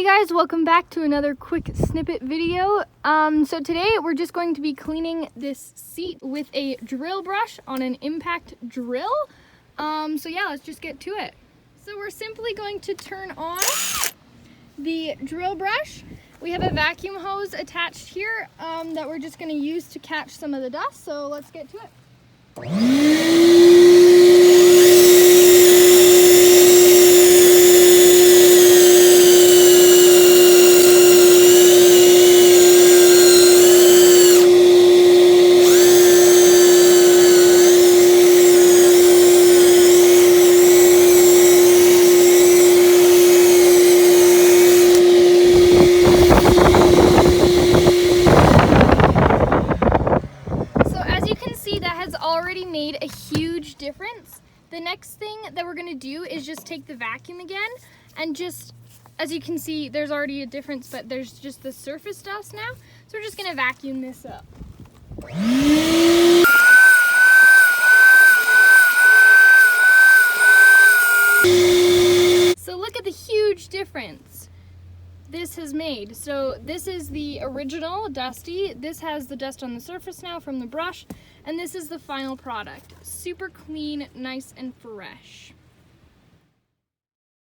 Hey guys, welcome back to another quick snippet video. So today we're just going to be cleaning this seat with a drill brush on an impact drill. So yeah, let's just get to it. So we're simply going to turn on the drill brush. We have a vacuum hose attached here that we're just going to use to catch some of the dust. So let's get to it. Already made a huge difference. The next thing that we're going to do is just take the vacuum again and just, as you can see, there's already a difference, but there's just the surface dust now. So we're just going to vacuum this up. So look at the huge difference this has made. So this is the original Dusty. This has the dust on the surface now from the brush, and this is the final product. Super clean, nice and fresh.